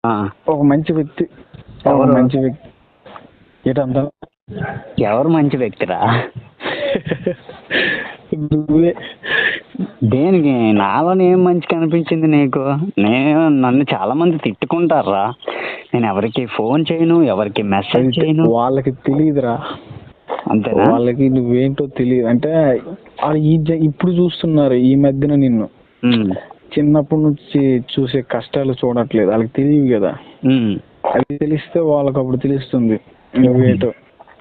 ఆ, ఒక మంచి వ్యక్తి, ఒక ఎవరు మంచి వ్యక్తి ఏంటంతా ఎవరు మంచి వ్యక్తిరా? నువ్వే. దేనికి? నాలోనే ఏం మంచి కనిపించింది నీకు? నన్ను చాలా మంది తిట్టుకుంటారా. నేను ఎవరికి ఫోన్ చేయను, ఎవరికి మెసేజ్ అది చేయను. వాళ్ళకి తెలియదురా, అంతేనా? వాళ్ళకి నువ్వేంటో తెలియదు. అంటే వాళ్ళు ఇప్పుడు చూస్తున్నారు ఈ మధ్యన నిన్ను. ఉమ్, చిన్నప్పటి నుంచి చూసే కష్టాలు చూడట్లేదు, వాళ్ళకి తెలియదు కదా. ఉమ్. అది తెలిస్తే వాళ్ళకి అప్పుడు తెలుస్తుంది నువ్వేటో.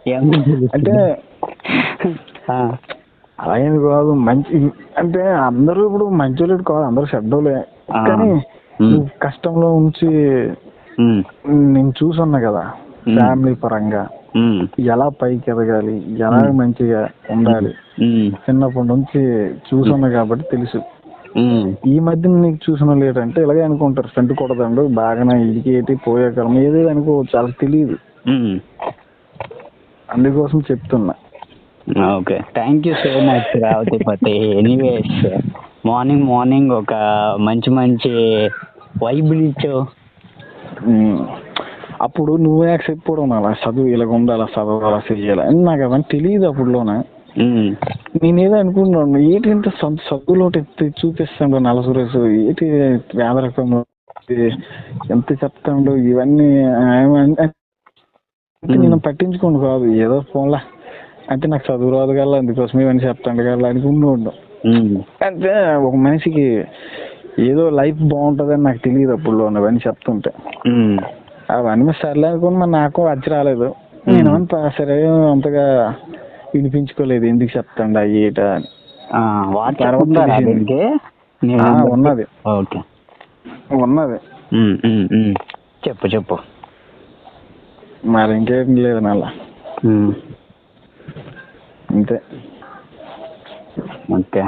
ఏమని అంటే తెలుస్తుంది? ఆ, అలాగేం కాదు, మంచి అంటే అందరూ ఇప్పుడు మంచోళ్ళు కాదు, అందరూ చెడ్డోళ్ళే. ఆ, కానీ ఉమ్, నువ్వు కష్టంలో ఉంచి ఉమ్, నేను చూసున్నా కదా, ఫ్యామిలీ పరంగా ఉమ్, ఎలా పైకి ఎదగాలి, ఎలా మంచిగా ఉండాలి, ఉమ్, చిన్నప్పటి నుంచి చూసున్నా కాబట్టి తెలుసు. ఉమ్, ఈ మధ్యన నీకు చూసిన లేదంటే ఇలాగే అనుకుంటారు, ఫ్రెండ్ కొడదండు బాగానే ఇడికేటి పోయేకాలం ఏదో అనుకోవచ్చు, వాళ్ళకి తెలియదు. ఉమ్. అందుకోసం చెప్తున్నా. Okay, thank you so much రావతిపతి. ఎనీవేస్, మార్నింగ్ ఒక మంచి మంచి వైబులు ఇచ్చావు. అప్పుడు నువ్వే యాక్సెప్ట్ కూడా అలా చదువు ఇలాగ ఉండాలి, చదువు అలా చెయ్యాలి అని నాకు అవన్నీ తెలియదు అప్పుడులోనే. నేనేదో అనుకున్నాను, ఏంటి ఇంత చదువులో చూపిస్తాడు నల్ల సురేష్, ఏంటి వేద రకంలో ఎంత చెప్తాడు ఇవన్నీ అంటే నేను పట్టించుకోండి కాదు, ఏదో ఫోన్లా అంటే నాకు చదువు రాదు కదా అందుకోసం ఇవన్నీ చెప్తాడు కదా అనుకుంటూ. అంటే ఒక మనిషికి ఏదో లైఫ్ బాగుంటుందని నాకు తెలియదు అప్పుడు అవన్నీ చెప్తుంటే. అవన్నీ సర్లే అనుకుని మరి నాకు వచ్చి రాలేదు. నేను సరే అంతగా వినిపించుకోలేదు, ఎందుకు చెప్తాండా ఏటా అని. తర్వాత తెలిసింది ఉన్నది ఉన్నది. చెప్పు. మరి ఇంకేం లేదు నల్లా, అంతే. ఓకే.